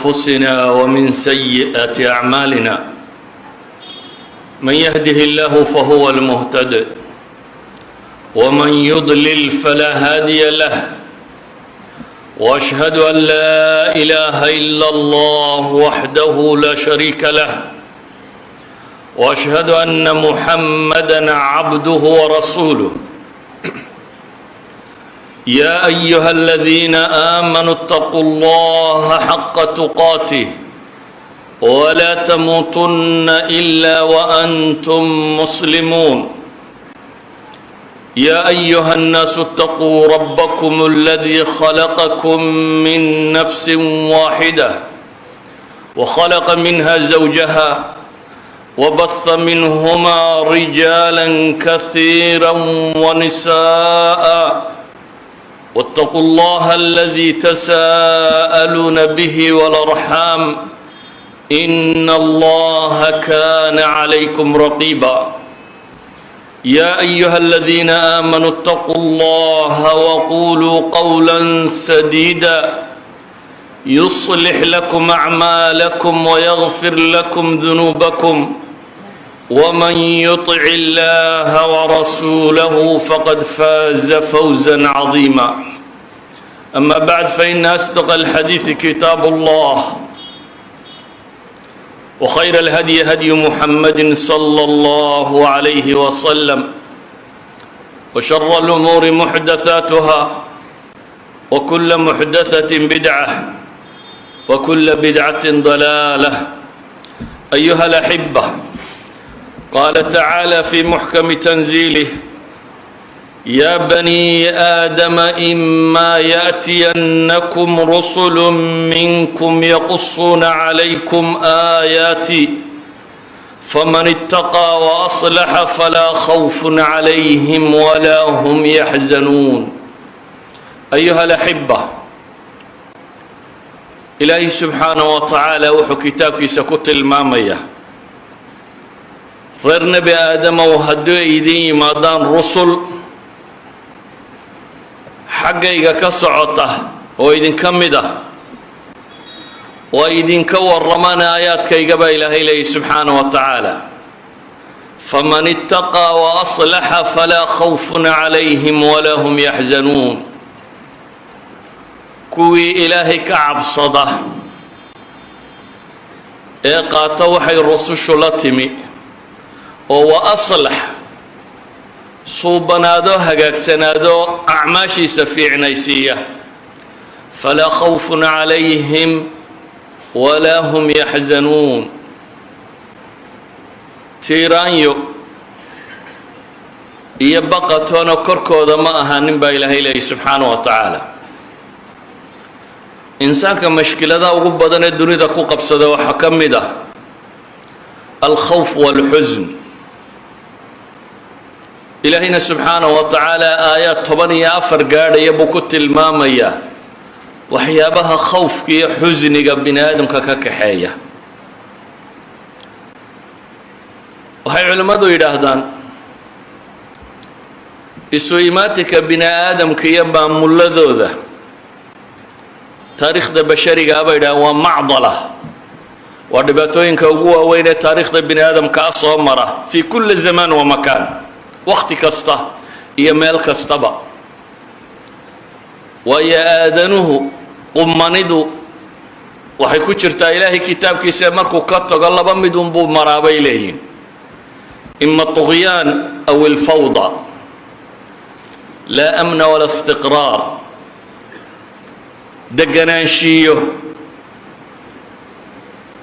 أنفسنا ومن سيئات أعمالنا من يهده الله فهو المهتد ومن يضلل فلا هادي له وأشهد أن لا إله إلا الله وحده لا شريك له وأشهد أن محمدًا عبده ورسوله يا أيها الذين آمنوا اتقوا الله حق تقاته ولا تموتن إلا وأنتم مسلمون يا أيها الناس اتقوا ربكم الذي خلقكم من نفس واحدة وخلق منها زوجها وبث منهما رجالا كثيرا ونساء واتقوا الله الذي تساءلون به والأرحام إن الله كان عليكم رقيبا يا أيها الذين آمنوا اتقوا الله وقولوا قولا سديدا يصلح لكم أعمالكم ويغفر لكم ذنوبكم ومن يطع الله ورسوله فقد فاز فوزا عظيما أما بعد فإن أصدق الحديث كتاب الله وخير الهدي هدي محمد صلى الله عليه وسلم وشر الأمور محدثاتها وكل محدثة بدعة وكل بدعة ضلالة أيها الأحبة قال تعالى في محكم تنزيله يا بني آدم إما يأتينكم رسل منكم يقصون عليكم آياتي فمن اتقى وأصلح فلا خوف عليهم ولا هم يحزنون أيها الأحبة إلهي سبحانه وتعالى وحو كتابك سكت المامية reer nebi aadama oo haddii ay idin yimaadaan rusul xaggayga ka socota oo idinka mid ah oo idinka warramaan aayaadkayga baa ilaahay leeyahay subxaanahu wa tacaala faman ittaqaa wa aslaxa falaa khawfun calayhim walaa hum yaxzanuun kuwii ilaahay ka cabsada ee qaata waxay rusushu la timi oo wa aslax suubanaado hagaagsanaado acmaashiisa fiicnaysiiya falaa khawfun calayhim walaa hum yaxzanuun tiiraanyo iyo baqatoona korkooda ma ahaanin baa ilaahay leeyahy subxaanahu wa tacaala insaanka mashkiladaha ugu badan ee dunida ku qabsada waxaa ka mid ah alkhawf waalxusn ilaahayna subxaanahu wa tacaala aayaad 14 gaadhaya buu ku tilmaamayaa waxyaabaha khawfka iyo xusniga bini aadamka ka kaxeeya waxay culimmadu yidhaahdaan isu imaatinka bini aadamka iyo maamuladooda taariikhda bashariga bay yidhahdaan waa macdala waa dhibaatooyinka ugu waaweyn ee taariikhda bini aadamka soo mara fi kulli zaman wa makaan waqti kasta iyo meel kastaba waayo aadanuhu qumanidu waxay ku jirtaa ilaahay kitaabkiisa markuu ka tago laba mid unbuu maraa bay leeyihin ima طugyaan aw alfawda laa amna wala istiqraar deganaanshiyo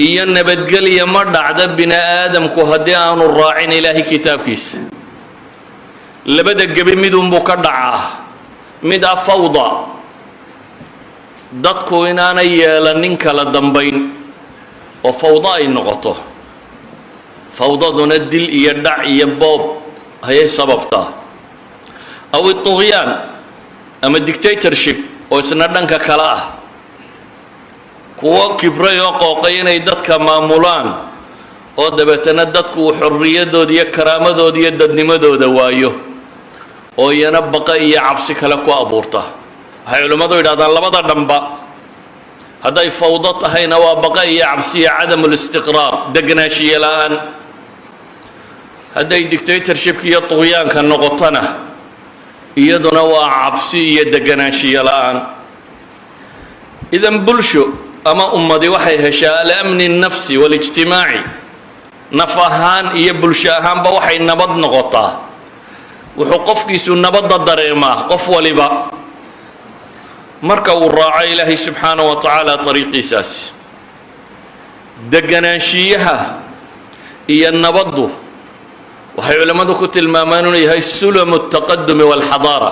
iyo nabadgelya ma dhacda bini aadamku haddii aanu raacin ilaahay kitaabkiisa labada gebi midunbuu ka dhacaa mid ah fawda dadku inaanay yeelanin kala dambayn oo fawda ay noqoto fawdaduna dil iyo dhac iyo boob ayay sababtaa aw طugyaan ama dictatorship oo isna dhanka kale ah kuwo kibray oo qooqay inay dadka maamulaan oo dabeetana dadku uu xorriyadooda iyo karaamadooda iyo dadnimadooda waayo oo iyana baqa iyo cabsi kale ku abuurta waxay culimmadu yidhahdaan labada dhanba hadday fawdo tahayna waa baqa iyo cabsiya cadamu listiqraar degnaashiye la-aan hadday dictatorshipka iyo tuqyaanka noqotona iyaduna waa cabsi iyo deganaanshiye la-aan idan bulsho ama ummadi waxay heshaa alamni الnafsi waاlijtimaaci naf ahaan iyo bulsho ahaanba waxay nabad noqotaa wuxuu qofkiisu nabadda dareemaa qof waliba marka uu raaco ilaahay subxaanaه wa tacaala ariiqiisaasi deganaanshiyaha iyo nabaddu waxay culimmadu ku tilmaamaan inuu yahay sulamu الtaqadumi wاlxadaara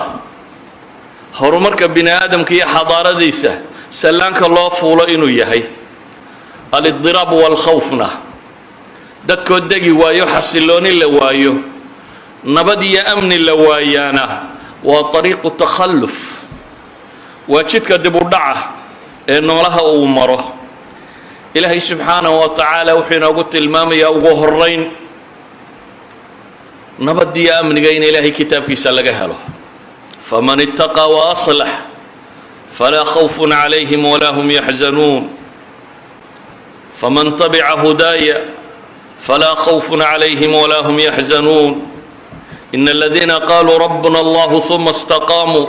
horumarka bini aadamka iyo xadaaradiisa sallaanka loo fuulo inuu yahay alidiraab wاlkhawfna dadkoo degi waayo xasilooni la waayo nabad iyo amni la waayaana waa طariiqu takhalluf waa jidka dib u dhaca ee noolaha uu maro ilaahay subxaanahu wa tacaala wuxuu inoogu tilmaamayaa ugu horeyn nabad iyo amniga in ilaahay kitaabkiisa laga helo faman ittaqaa waaslax falaa khawfun calayhim walaa hum yaxzanuun faman tabica hudaaya falaa khawfun calayhim walaa hum yaxzanuun ina aladiina qaluu rabbuna allahu huma istaqaamuu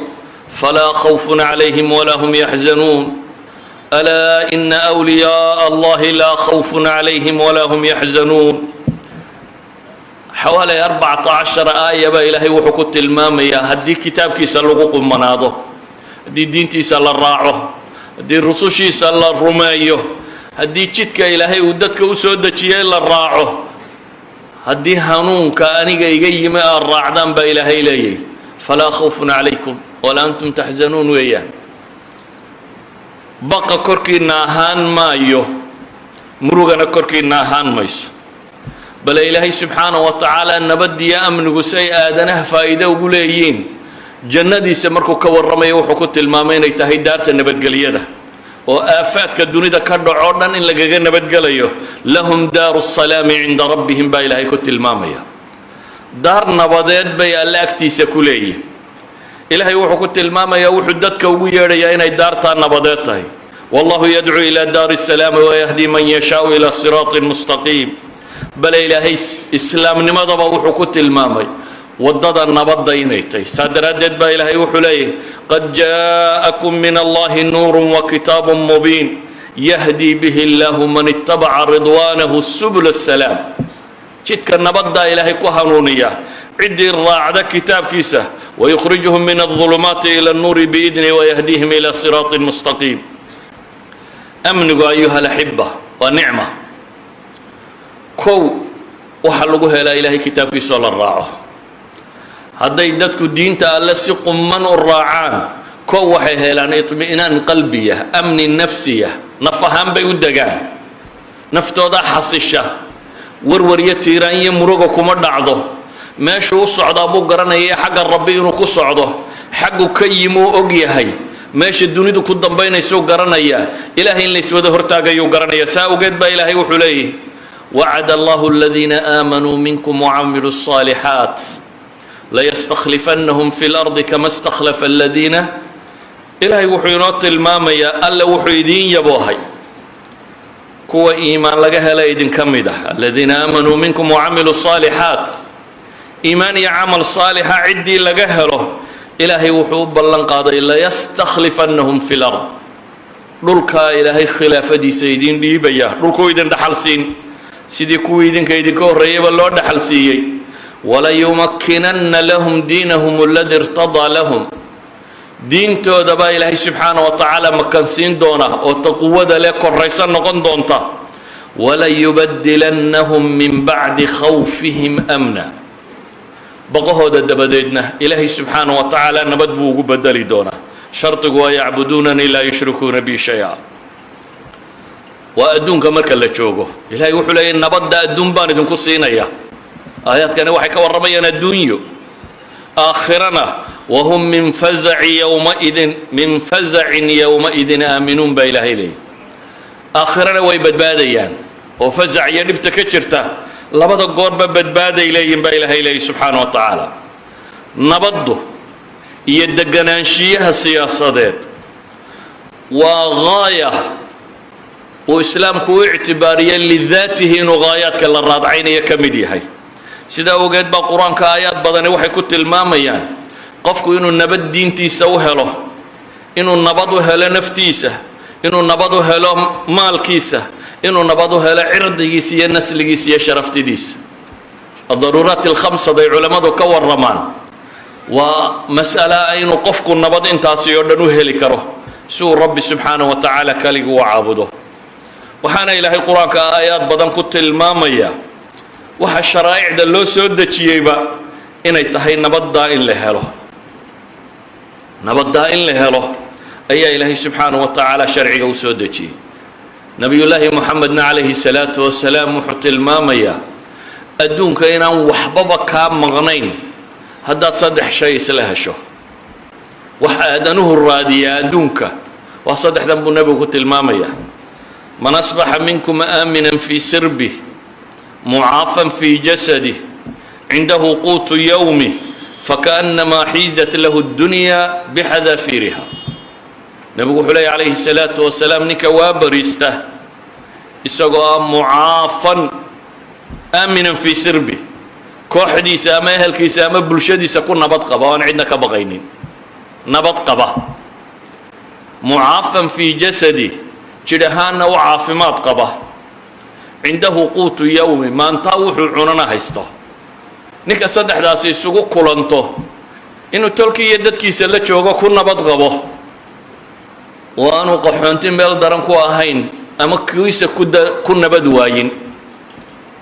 falaa khawfun calayhim walaa hum yaxzanuun alaa ina wliyaaa allahi laa khawfun calayhim walaa hum yaxzanuun xawaali 14 aaya baa ilaahay wuxuu ku tilmaamayaa haddii kitaabkiisa lagu qumanaado haddii diintiisa la raaco haddii rusushiisa la rumeeyo haddii jidka ilaahay uu dadka u soo dejiyay la raaco haddii hanuunka aniga iga yimi aad raacdaan baa ilaahay leeyahy falaa khawfun calaykum walaa antum taxzanuun weeyaan baqa korkiina ahaan maayo murugana korkiina ahaan mayso bale ilaahay subxaanaه wa tacaala nabadiyo amnigu si ay aadanaha faa'iido ugu leeyiin jannadiisa markuu ka warramayo wuxuu ku tilmaamay inay tahay daarta nabadgelyada oo aafaadka dunida ka dhaco dhan in lagaga nabadgelayo lahum daaru الsalaami cinda rabbihim baa ilaahay ku tilmaamaya daar nabadeed bay alle agtiisa ku leeyihin ilaahay wuxuu ku tilmaamayaa wuxuu dadka ugu yeedhayaa inay daartaa nabadeed tahay wallahu yadcuu ilaa daari الsalaami wayahdi man yashaau ilaa siraaطi mustaqiim bale ilaahay islaamnimadaba wuxuu ku tilmaamay waddada nabadda inay tahay saa daraaddeed baa ilaahay wuxuu leeyahay qad jaa'akum min allahi nuurun wa kitaabun mubiin yahdi bihi allahu man ittabaca ridwaanahu subula asalaam jidka nabaddaa ilaahay ku hanuuniya ciddii raacda kitaabkiisa wayukhrijuhum min adulumaati ila annuuri biidnihi wayahdihim ila siraaطin mustaqiim amnigu ayuha alaxiba waa nicma kow waxaa lagu helaa ilaahay kitaabkiisoo la raaco hadday dadku diinta alle si qumman u raacaan kow waxay helaan iطmi'naan qalbiya amni nafsiya naf ahaan bay u degaan naftoodaa xasisha warwaryo tiiraan iyo muruga kuma dhacdo meeshuu u socdaa buu garanaya xagga rabbi inuu ku socdo xaggu ka yimuu og yahay meesha dunidu ku dambaynaysuu garanayaa ilaahay in layswada hortaagayuu garanaya saa awgeed baa ilaahay wuxuu leeyahy وعد الله الذين آمنوا منكم وعملوا الصالحات ليستخلفنهم في الأرض كما استخلف الذين إلهي وحينات المامية ألا وحيدين يبوهي كوا إيمان لقها ليدين كمدة الذين آمنوا منكم وعملوا الصالحات إيمان يعمل صالحة عدي لقها له إلهي وحوب بلن قاضي ليستخلفنهم في الأرض dhulkaa ilaahay khilaafadii saydiin dhiibaya dhulkuu idin dhaxal siin sidii kuwii idinka idinka horreeyayba loo dhaxal siiyey walayumakkinanna lahum diinahum alladii irtadaa lahum diintooda baa ilaahay subxaanaه wa tacaala makansiin doona oo taquwada leh koraysan noqon doonta walayubadilannahum min bacdi khawfihim amna baqahooda dabadeedna ilaahay subxaanaه wa tacaala nabad buu ugu bedeli doonaa shardigu waa yacbuduunanii laa yushrikuuna bi shay-a waa adduunka marka la joogo ilaahay wuxuu leeyahy nabadda adduun baan idinku siinaya aayaadkani waxay ka warramayaan adduunyo aakhirana wahum min fazacin yowmaidin aaminuun baa ilaahay leeyahy aakhirana way badbaadayaan oo fasac iyo dhibta ka jirta labada goorba badbaaday leeyihin baa ilaahay leeyahy subxaana wa tacaala nabaddu iyo deganaanshiyaha siyaasadeed waa gaaya وإسلامك اعتباريا لذاته نغايات كلا الرادعين يكمدي هاي سيدا وقيت بقرآن كآيات بدني وحي كنت الماميان قفكو إنو النبت دين تيسوه له إنو النبضو هلا نفتيسه إنو النبضو هلا مال كيسه إنو النبضو هلا عرضيس يا نسليس يا شرفتديس الضرورات الخمسة ضي علماء كور رمان ومسألة إنو قفكو النبض انتاسي يردنو هلي كره سو رب سبحانه وتعالى كالي وعابده وحانا إلهي القرآن كآيات بدن كنت المامية وها الشرائع دلو سودة جيبا إن يتحي نبضا إن لهله نبضا إن لهله أي إلهي سبحانه وتعالى شرعي وسودة جي نبي الله محمد عليه الصلاة والسلام وحط المامية أدونك إن وحببك مغنين هذا تصدح شيء سلهشه وحادنه الرادية أدونك وصدح ذنب النبي كنت المامية من أصبح منكم آمنا في سربه معافا في جسده عنده قوت يومه فكأنما حيزت له الدنيا بحذافيرها نبي حلي عليه الصلاة والسلام نك وابرسته إسقى معافا آمنا في سربه كوحدي سامه الكيسامة بلشدي سكون نبض قبا وأنا عندنا كبغينين نبض قبا معافا في جسده جدهان وعافمات قبا عنده قوت يومي ما انتاوح عننا هيسته نك صدح داسي سوق كلانتو إنه تلكي يدت كيس اللي جوجا كنا بتغبه وأنا قحنتين بيل درنكو أهين أما كيس كنا بدواين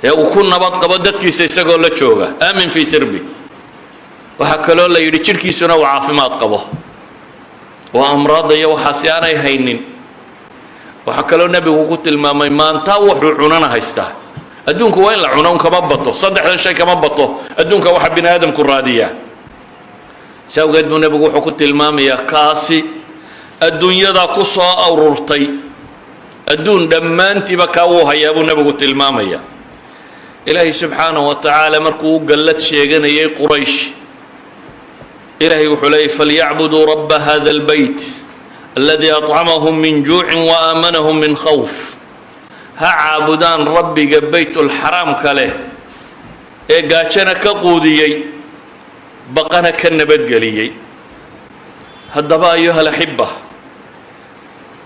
يا وكنا بتغبه دت كيس يسقى اللي جوجا آمن في سربي وحكلوا له يريد كيسنا وعافمات قبه وأمراض يا وحسيانا يهينين وحكلوا النبي وقلت المامي ما انتاوح عننا هيسته أدونك وين لعنون كمبطه صدق هذا الشيء كمبطه أدونك واحد بني آدم كرادية سو قد من نبي وحكت المامي يا كاسي الدنيا ذا قصة أو ررتي الدون دمانتي بكاوها يا أبو نبي قلت المامي إلهي سبحانه وتعالى مركو قلت شيئا يا قريش إلهي وحلي فليعبدوا رب هذا البيت الذي أطعمهم من جوع وآمنهم من خوف ها عابدان ربي بيت الحرام كله إيه قاتشنا كقوديي بقنا كنبت قليي هالدبا أيها الأحبة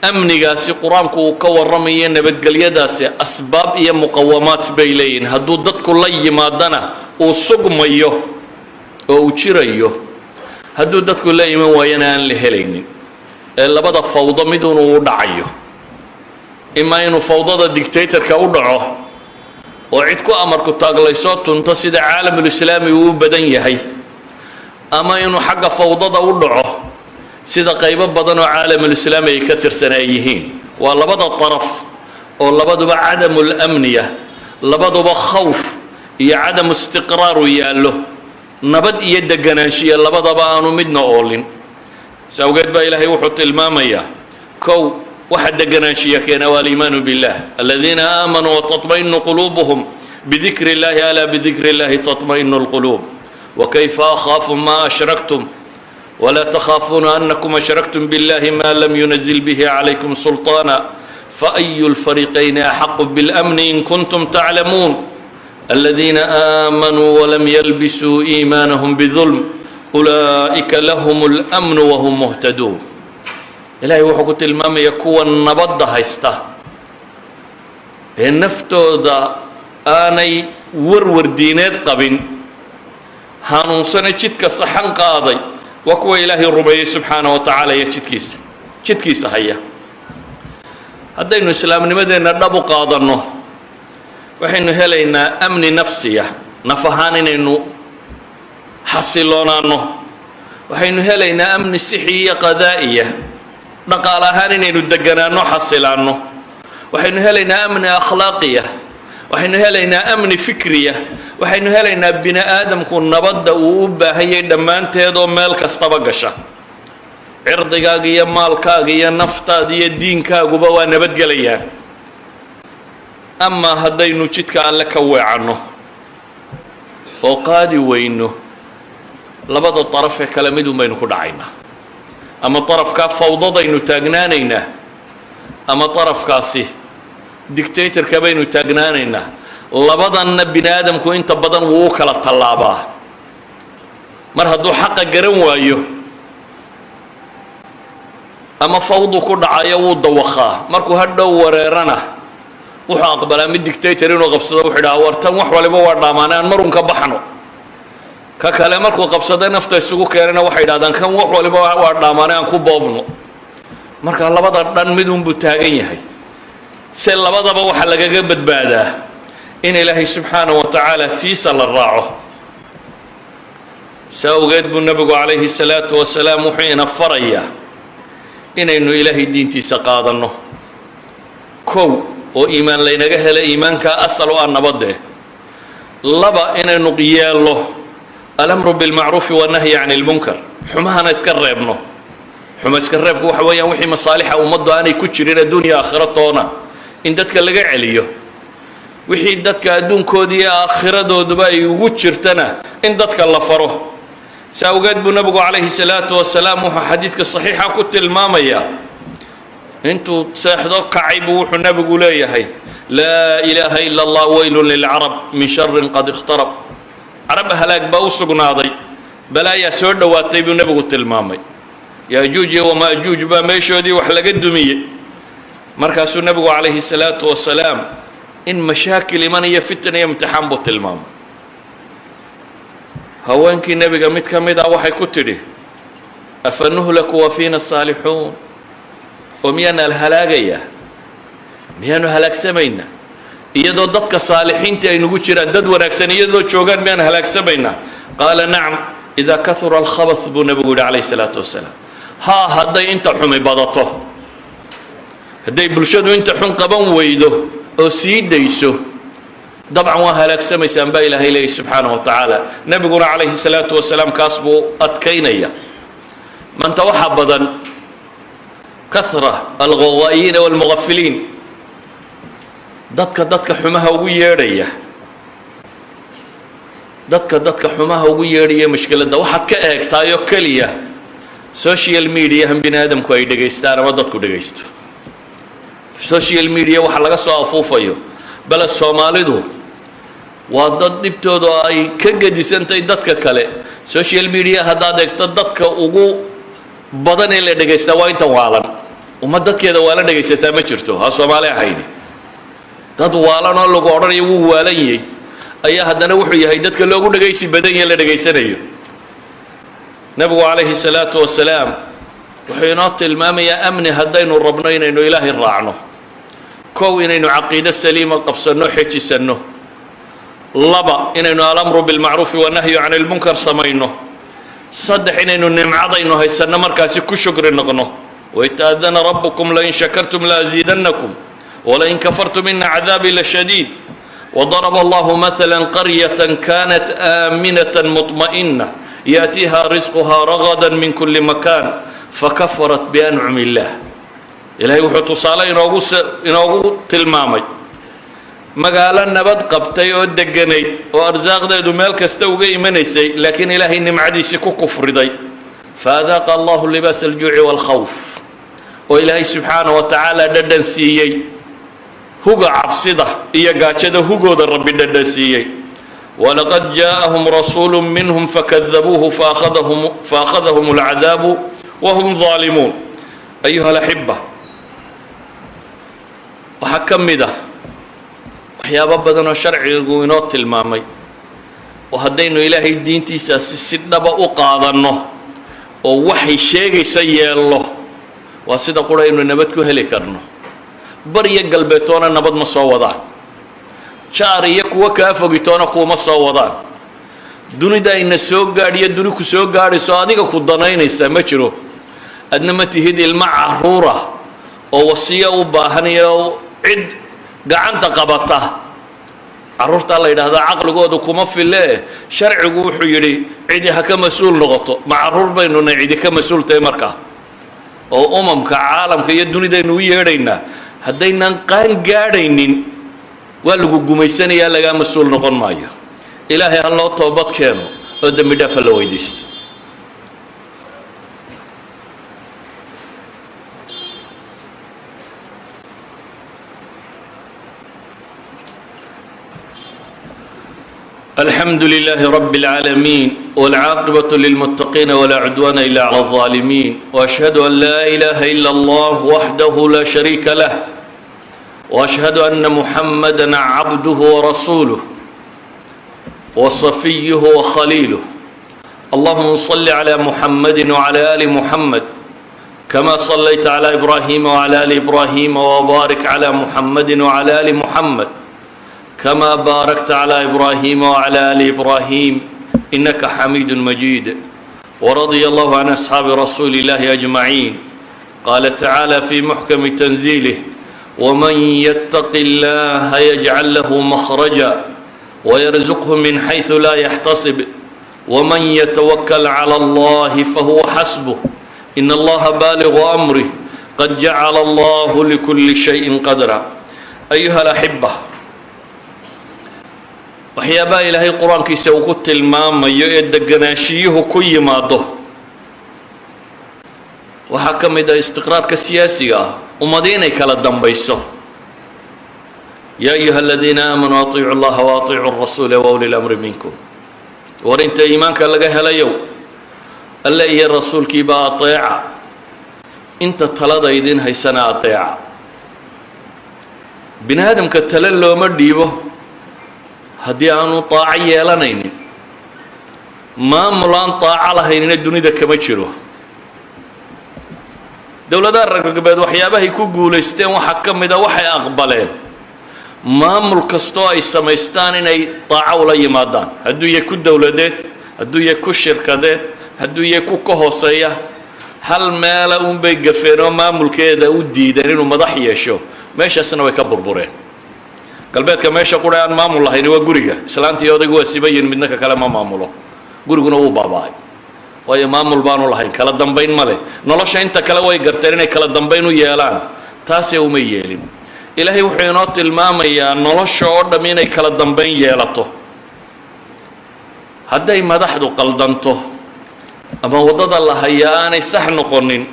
أمني قاسي قرآنك وكور رمي نبت قليا داسي أسباب إيا مقومات بيلين هدو ضد كل ما دنا وصقم أيوه وشير أيوه هدو ضد كل ما وينان لهلين إلا بدأ فوضى مدون ودعيه إما إنه فوضى الدكتاتور كودعه وعدكو أمركو تاغليسات تنتصد عالم الإسلامي وبدن يهي أما إنه حق فوضى ودعه سيدا قيبا بدنو عالم الإسلامي كتر سنايهين ولا بدأ الطرف ولا بدأ عدم الأمنية لبدأ بخوف يا عدم استقرار وياله نبدأ يد جناشية لبدأ بانو مدنا أولين سوقت با إلهي وحط المامية كو واحد جناشية كان والإيمان بالله الذين آمنوا وتطمئن قلوبهم بذكر الله ألا بذكر الله تطمئن القلوب وكيف أخاف ما أشركتم ولا تخافون أنكم أشركتم بالله ما لم ينزل به عليكم سلطانا فأي الفريقين أحق بالأمن إن كنتم تعلمون الذين آمنوا ولم يلبسوا إيمانهم بظلم أولئك لهم الأمن وهم مهتدون إلهي وحكت المام يكون نبض هيسته النفتو دا آني ورور دينات قبن هانون سنة جدك صحن قاضي وكو إلهي الربعي سبحانه وتعالى جدكيس هيا هذا إنه إسلام نمدنا نبو قاضنه وحين هلينا أمن نفسية نفهانين إنه حصلونانه وحين هلينا أمن صحية قضائية نقال هانين إنه دقنانه حصلانه وحين هلينا أمن أخلاقية وحين هلينا أمن فكرية وحين هلينا بناء آدم كون نبض ووبا هي دمان تيدو مالك استبقشة عرضكاقية مالكاقية نفتاقية دينكاقو بوا نبد قليان أما هدينو جدك ألا كوي عنه وقادي وينه لبض الطرف كلامدو بينو كدعينا أما الطرف كاف فوضى دينو تاقنانينا أما طرف كاسي dictator ka baynu taagnaanaynaa labadanna bini aadamku inta badan wuu kala tallaabaa mar hadduu xaqa garan waayo ama fawdu ku dhacayo wuu dawakhaa markuu hadhow wareerana wuxuu aqbalaa mid dictator inuu qabsado wuxuu idhaha wartan wax waliba waa dhaamaanay aan marun ka baxno ka kale markuu qabsada nafta isugu keenana waxay idhahdaan kan wax waliba waa dhaamaanay aan ku boobno marka labada dhan mid unbuu taagan yahay se labadaba waxaa lagaga badbaadaa in ilaahay subxaanahu wa tacaala tiisa la raaco saa ogeed buu nebigu calayhi salaatu wasalaam wuxuu ina farayaa inaynu ilaahay diintiisa qaadanno kow oo iimaan laynaga hela iimaankaa asal u ah nabadee laba inaynu yeello alamru bilmacruufi wannahyi cani lmunkar xumahana iska reebno xuma iska reebku waxa weeyaan wixii masaalixa ummaddu aanay ku jirin adduunya aakhiro toona in dadka laga celiyo wixii dadka adduunkoodii iyo aakhiradooduba ay ugu jirtana in dadka la faro saa awgeed buu nebigu calayhi salaatu wasalaam wuxuu xadiidka saxiixa ku tilmaamayaa intuu seexdo kacay buu wuxuu nebigu leeyahay laa ilaaha ila allah waylun lilcarab min sharin qad ikhtarab carab halaag baa u sugnaaday balaayaa soo dhowaatay buu nebigu tilmaamay yaajuuj iyo wamaajuuj baa meeshoodii wax laga dumiyey markaasuu nebigu calayhi salaatu wasalaam in mashaakil iman iyo fitan iyo imtixaan buu tilmaamay haweenkii nebiga mid ka mid ah waxay ku tidhi afa nuhlaku wa fiina saalixuun oo miyaana la halaagayaa miyaanu halaagsamaynaa iyadoo dadka saalixiintii ay nagu jiraan dad wanaagsan iyadoo joogaan miyaan halaagsamaynaa qaala nacam idaa kahura alkhabath buu nebigu yihi calayhi salaatu wasalaam haa hadday inta xumi badato hadday bulshadu inta xun qaban weydo oo sii dayso dabcan waa halaagsamaysaan baa ilaahay leeyahy subxaanahu wa tacaala nebiguna calayhi salaatu wasalaam kaas buu adkaynaya manta waxaa badan kahra alghawaa'iyiina waalmughafiliin dadka xumaha ugu yeedhaya dadka xumaha ugu yeedhaya mushkiladda waxaad ka eegtaayoo keliya social mediahan bini aadamku ay dhegaystaan ama dadku dhegaysto social media waxa laga soo afuufayo bale soomaalidu waa dad dhibtooda ay ka gedisantay dadka kale social media haddaad eegto dadka ugu badan ee la dhegaystaa waa intan waalan ummad dadkeeda waa la dhegaysataa ma jirto ha soomaali ahayni dad waalan oo lagu odhanayo wuu waalan yahay ayaa haddana wuxuu yahay dadka loogu dhegaysi badan yahe la dhegaysanayo nebigu calayhi salaatu wasalaam wuxuu inoo tilmaamayaa amni haddaynu rabno inaynu ilaahay raacno kow inaynu caqiido saliima qabsanno xejisanno laba inaynu alamru bilmacruufi wannahyu cani lmunkar samayno saddex inaynu nimcadaynu haysanno markaasi ku shukri noqno waid taadana rabbukum lain shakartum laaziidannakum walain kafartum ina cadaabii lashadiid وضرب الله مثلا قرية كانت آمنة مطمئنة يأتيها رزقها رغدا من كل مكان فكفرت بأنعم الله إلهي وحو تصالي إنوغو تلمامي مقالا نباد قبتي ودقني وأرزاق ديدو مالك استوغي منيسي لكن إلهي نمعدي سكو كفر دي فأذاق الله لباس الجوع والخوف وإلهي سبحانه وتعالى ددن سيي huga cabsida iyo gaajada hugooda rabbi dhadhasiiyey walaqad jaa'ahum rasuulu minhum fakadabuuhu faakhadahum alcadaabu wahum daalimuun ayuha alaxiba waxaa ka mid ah waxyaabo badan oo sharcigu inoo tilmaamay oo haddaynu ilaahay diintiisaasi si dhaba u qaadanno oo waxay sheegaysa yeello waa sida qura aynu nabad ku heli karno bariyo galbeetoona nabad ma soo wadaan jaar iyo kuwa kaa fogitoona kuuma soo wadaan dunida ayna soo gaadhiyo duni ku soo gaadhayso adiga ku danaynaysaa ma jiro adna ma tihid ilmo caruura oo wasiyo u baahan iyo cid gacanta qabata caruurtaa la yidhaahdaa caqligooda kuma fille sharcigu wuxuu yidhi cidi ha ka mas-uul noqoto ma caruur baynuna cidi ka mas-uul tahay markaa oo umamka caalamka iyo dunidaynu u yeedhaynaa haddaynan qaan gaadhaynin waa lagu gumaysanayaa lagaa mas-uul noqon maayo ilaahay ha loo toobad keeno oo dembi dhaafa la weydiisto الحمد لله رب العالمين والعاقبة للمتقين ولا عدوان إلا على الظالمين وأشهد أن لا إله إلا الله وحده لا شريك له وأشهد أن محمدا عبده ورسوله وصفيه وخليله اللهم صل على محمد وعلى آل محمد كما صليت على إبراهيم وعلى آل إبراهيم وبارك على محمد وعلى آل محمد كما باركت على إبراهيم وعلى آل إبراهيم إنك حميد مجيد ورضي الله عن أصحاب رسول الله أجمعين قال تعالى في محكم تنزيله ومن يتق الله يجعل له مخرجا ويرزقه من حيث لا يحتسب ومن يتوكل على الله فهو حسبه إن الله بالغ أمره قد جعل الله لكل شيء قدرا أيها الأحبة waxyaabaha ilaahay qur-aankiisa uu ku tilmaamayo ee degenaashiyuhu ku yimaado waxaa ka mid ah istiqraarka siyaasiga ah ummadi inay kala dambayso yaa ayuha aladiina aamanuu atiicu allaha wa atiicu rasuula wa uli lamri minkum war inta iimaanka laga helayow alle iyo rasuulkiiba ateeca inta talada idin haysana ateeca bini aadamka tale looma dhiibo haddii aanu طaaco yeelanaynin maamul aan طaaco lahaynina dunida kama jiro dowladaha reer galbeed waxyaabahay ku guulaysteen waxaa ka mida waxay aqbaleen maamul kastoo ay samaystaan inay طaaco ula yimaadaan hadduu yahay ku dowladeed hadduu yahay ku shirkadeed hadduu yahay ku ka hooseeya hal meela unbay gafeen oo maamulkeeda u diideen inuu madax yeesho meeshaasna way ka burbureen galbeedka meesha qura aan maamul lahayn waa guriga islaanta iyo odaygu waa sibayin midna ka kale ma maamulo guriguna wuu baaba'ay waayo maamul baanu lahayn kala dambayn ma leh nolosha inta kale way garteen inay kala dambayn u yeelaan taasee uma yeelin ilaahay wuxuu inoo tilmaamayaa nolosha oo dham inay kala dambayn yeelato hadday madaxdu qaldanto ama waddada la hayaa aanay sax noqonin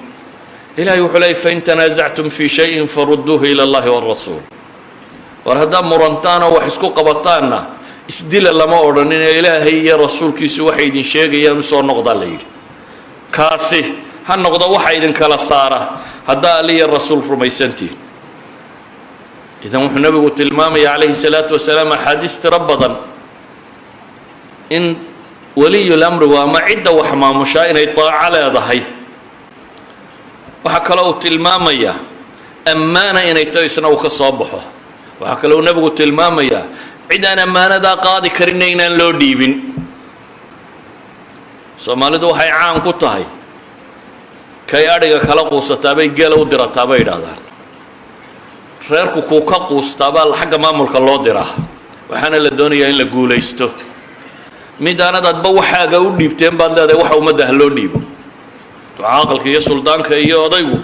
ilaahay wuxuu leeyay fain tanaasactum fii shayin farudduuhu ila allahi waalrasuul war haddaad murantaan oo wax isku qabataanna isdila lama odhanin ee ilaahay iyo rasuulkiisu waxay idin sheegayaan usoo noqdaa la yidhi kaasi ha noqdo waxa idin kala saara haddaa alle iyo rasuul rumaysantiin idan wuxuu nabigu tilmaamaya calayhi salaatu wasalaam axaadiis tiro badan in waliyul amrigu ama cidda wax maamushaa inay taaco leedahay waxaa kaloo uu tilmaamayaa ammaana inay tahay isna uu ka soo baxo waxaa kaloo nabigu tilmaamayaa cid aan ammaanadaa qaadi karinna inaan loo dhiibin soomaalidu waxay caan ku tahay kay adhiga kala quusataabay geela u dirataa bay idhaahdaan reerku kuu ka quustaabaa xagga maamulka loo diraa waxaana la doonayaa in la guulaysto midaanad adba waxaaga u dhiibteen baad leedahay waxa ummadda ha loo dhiibo caaqilka iyo suldaanka iyo odaygu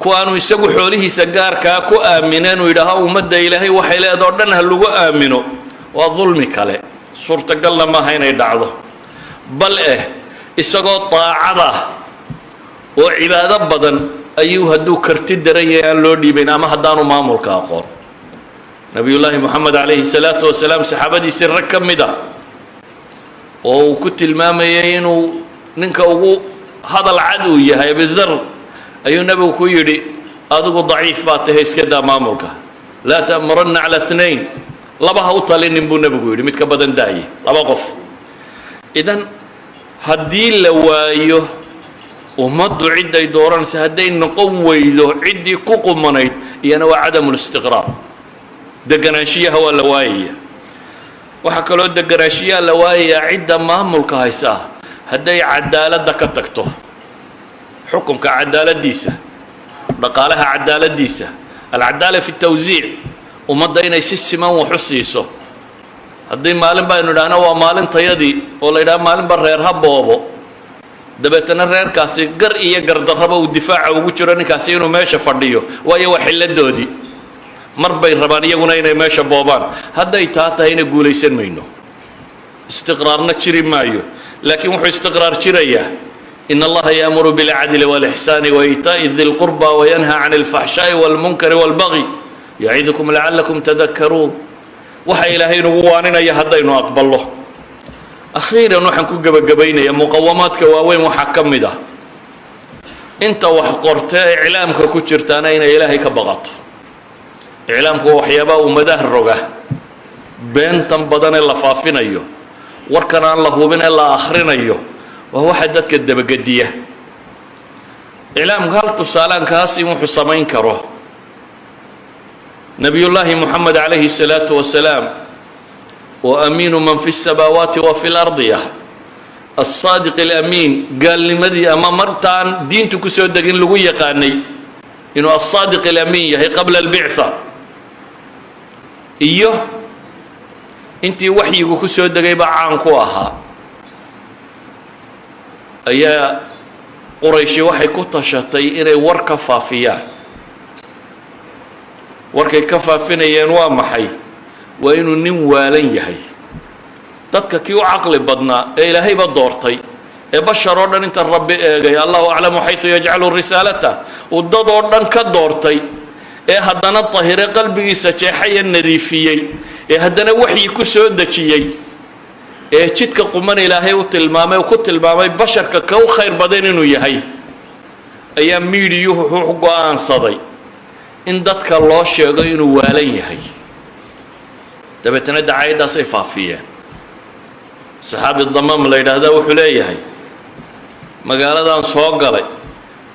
kuwaanu isagu xoolihiisa gaarkaa ku aamineen uu yidhaaha ummadda ilaahay waxay leedaha o dhan ha lagu aamino waa dulmi kale suurtagalna maaha inay dhacdo bal isagoo daacada oo cibaado badan ayuu hadduu karti daran yahay aan loo dhiibayn ama haddaanu maamulka aqoon nabiyullaahi moxamed calayhi salaatu wasalaam saxaabadiisii rag ka mid a oo uu ku tilmaamayay inuu ninka ugu hadal cad uu yahay abidar ayuu nabigu ku yidhi adigu daciif baa tahay iska daa maamulka laa ta'muranna cala اثnayn laba ha u talinin buu nabigu yidhi mid ka badan daaye laba qof idan haddii la waayo ummaddu cidday dooranaysa hadday noqon weydo ciddii ku qumanayd iyana waa cadamu listiqraar deganaanshiyaha waa la waayaya waxaa kaloo deganaanshiyaha la waayayaa cidda maamulka haysa hadday cadaaladda ka tagto xukunka cadaaladiisa dhaqaalaha cadaaladiisa alcadaala fi tawsiic ummadda inay si siman wax u siiso haddii maalin baynu idhaahno waa maalintayadii oo la yidhaha maalinba reer ha boobo dabeetana reerkaasi gar iyo gardarraba uu difaaca ugu jiro ninkaasi inuu meesha fadhiyo waayo waa xilladoodii mar bay rabaan iyaguna inay meesha boobaan hadday taa tahayna guulaysan mayno istiqraarna jiri maayo laakiin wuxuu istiqraar jirayaa in allaha yaamuru bilcadli walixsaani waitaa'i di lqurba wayanhaa can alfaxshaa'i walmunkari walbagyi yacidukum lacalakum tadakaruun waxa ilaahay nagu waaninaya haddaynu aqballo. akhiiran waxaan ku gebagabaynayaa muqawamaadka waaweyn waxaa ka mid ah inta wax qorta ee iclaamka ku jirtaana inay ilaahay ka baqato. iclaamku waa waxyaabaha ummadaha roga, beentan badan ee la faafinayo, warkan aan la hubin ee la akhrinayo, waa waxa dadka dabagediya. iclaamka hal tusaalaan kaasi wuxuu samayn karo. nabiyullaahi moxamed calayhi salaatu wasalaam wa amiinu man fi الsamaawaati wa fi اlardiya الصaadiq الamiin gaalnimadii ama martaan diintu ku soo degin lagu yaqaanay inuu الصaadiq الamiin yahay qabla اlbicثa iyo intii waxyigu ku soo degay baa caan ku ahaa, ayaa qurayshi waxay ku tashatay inay war ka faafiyaan. warkay ka faafinayeen waa maxay? waa inuu nin waalan yahay. dadka kii u caqli badnaa ee ilaahayba doortay ee bashar oo dhan inta rabbi eegay allahu aclamu xaysu yajcalu risaalata uu dad oo dhan ka doortay ee haddana tahire qalbigiisa jeexaya nadiifiyey ee haddana waxyi ku soo dejiyey ee jidka quman ilaahay u tilmaamay ku tilmaamay basharka ka u khayr badan inuu yahay, ayaa miidiyuhu wuxuu go'aansaday in dadka loo sheego inuu waalan yahay. dabeetana dacaayaddaasay faafiyeen. saxaabi damaam la yidhaahdaa wuxuu leeyahay magaaladan soo galay,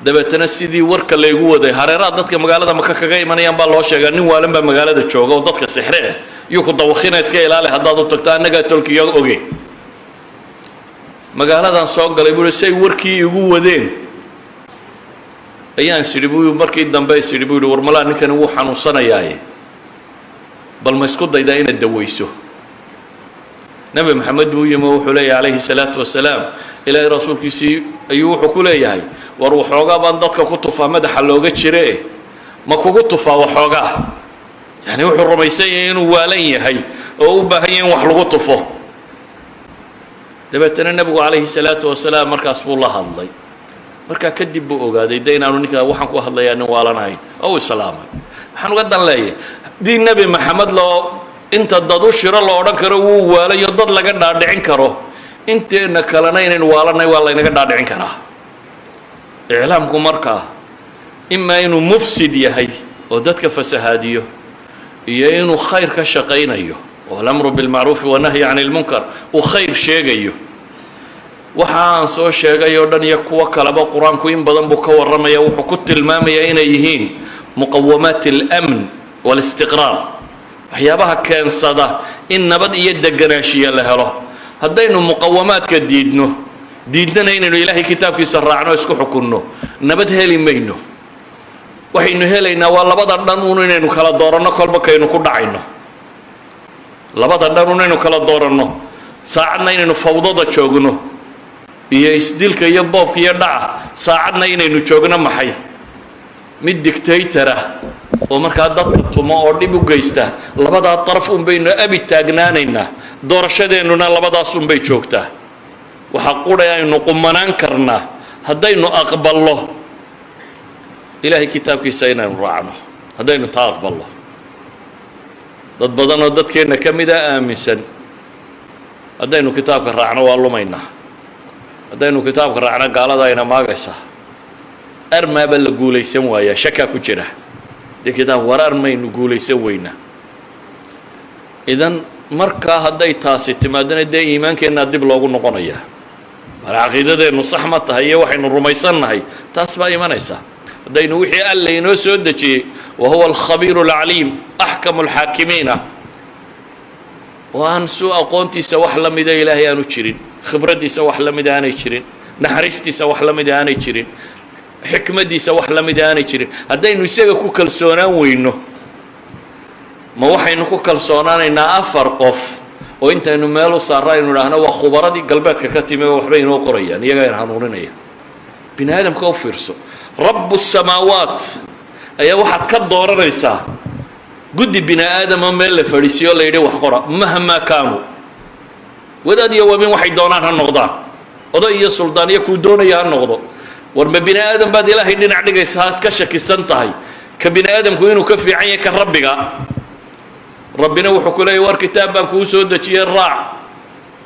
dabeetana sidii warka laygu waday hareeraha dadka magaalada maka kaga imanayaan baa loo sheegaa nin waalan baa magaalada jooga oo dadka sixre ah yuu ku dawakina iska ilaali haddaad u tagto annagaa tolkiga oge. magaaladan soo galay buu say warkii igu wadeen ayaan sidhi buu markii dambe sidhi buu war malaa ninkani wuu xanuunsanayaaye bal ma isku daydaa inaad dawayso. nabi maxamed buu yimi wuxuu leeyahay calayhi salaatu wasalaam ilaahay rasuulkiisii ayuu wuxuu ku leeyahay war waxoogaa baan dadka ku tufaa madaxa looga jire ma kugu tufaa waxoogaa. yani wuxuu rumaysan yahay inuu waalan yahay oo u baahan yahay in wax lagu tufo. dabeetana nebigu calayhi salaatu wasalaam markaas buu la hadlay. markaa kadib buu ogaaday de inaanu ninkaa waxaan ku hadlayaa nin waalanahayn oo u islaamay. waxaan uga dan leeyahay haddii nebi maxamed loo inta dad u shiro lo odhan karo wuu waalayo dad laga dhaadhicin karo, inteena kalena inaynu waalanay waa laynaga dhaadhicin karaa. iclaamku markaa imaa inuu mufsid yahay oo dadka fasahaadiyo iyo inuu khayr ka shaqaynayo oo alamru bilmacruufi wanahyi can ilmunkar uu khayr sheegayo. waxa aan soo sheegay oo dhan iyo kuwo kaleba qur-aanku in badan buu ka warramaya, wuxuu ku tilmaamayaa inay yihiin muqawamaat اlamn wاlistiqraar, waxyaabaha keensada in nabad iyo deganaashiya la helo. haddaynu muqawamaadka diidnana inaynu ilaahay kitaabkiisa raacno isku xukunno nabad heli mayno. waxaynu helaynaa waa labada dhan un inaynu kala dooranno kolba kaynu ku dhacayno. labada dhan un inaynu kala dooranno, saacadna inaynu fawdada joogno iyo isdilka iyo boobka iyo dhaca, saacadna inaynu joogno maxay mid dictator ah oo markaa dadka tumo oo dhib u geysta. labadaa daraf un baynu abi taagnaanaynaa, doorashadeennuna labadaas un bay joogtaa. waxaa qudhay aynu qumanaan karnaa haddaynu aqballo ilaahay kitaabkiisa inaynu raacno. haddaynu taa aqballo, dad badan oo dadkeenna ka mid a aaminsan haddaynu kitaabka raacno waa lumaynaa, haddaynu kitaabka raacno gaalada ayna maagaysaa, armaaba la guulaysan waayaa, shakaa ku jira. dee kitaab waraar maynu guulaysan weynaa. idan markaa hadday taasi timaadana dee iimaankeenna dib loogu noqonayaa. mar caqiidadeennu sax ma tahay iyo waxaynu rumaysannahay taas baa imanaysaa. haddaynu wixii alla inoo soo dejiyey wa huwa alkhabiiru alcaliim axkamu alxaakimiina oo aan su aqoontiisa wax la mida ilaahay aanu jirin, khibraddiisa wax la mida aanay jirin, naxariistiisa wax la mida aanay jirin, xikmaddiisa wax la mida aanay jirin. haddaynu isaga ku kalsoonaan weyno ma waxaynu ku kalsoonaanaynaa afar qof oo intaynu meel u saarra aynu idhaahno waa khubaradii galbeedka ka timi oo waxbay inoo qorayaan, iyagaa in hanuuninaya. bini aadamka u fiirso, rabu الsamaawaat ayaa waxaad ka dooranaysaa guddi bini aadama meel la fadhiisiyo la yidhi wax qora mahmaa kaanuu, wadaad iyo wabin waxay doonaan ha noqdaan, oday iyo suldaan iyo kuu doonaya ha noqdo. war ma bini aadam baad ilaahay dhinac dhigaysa aad ka shakisan tahay ka bini aadamku inuu ka fiican yahay ka rabbiga? ربنا وحكولي ور كتابا كوسودة الراع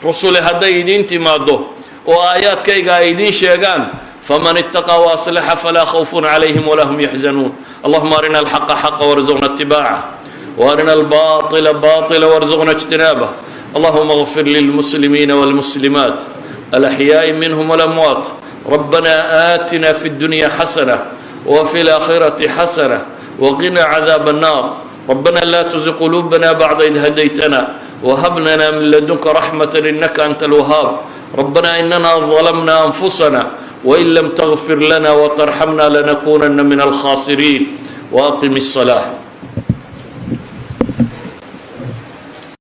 رسول هدي دين تماده وآيات كي قايدين شيغان فمن اتقى واصلح فلا خوف عليهم ولا هم يحزنون اللهم أرنا الحق حقا وارزقنا اتباعه وأرنا الباطل باطلا وارزقنا اجتنابه اللهم اغفر للمسلمين والمسلمات الأحياء منهم والأموات ربنا آتنا في الدنيا حسنة وفي الآخرة حسنة وقنا عذاب النار ربنا لا تزغ قلوبنا بعد إذ هديتنا وهب لنا من لدنك رحمة إنك أنت الوهاب ربنا إننا ظلمنا أنفسنا وإن لم تغفر لنا وترحمنا لنكونن من الخاسرين وأقم الصلاة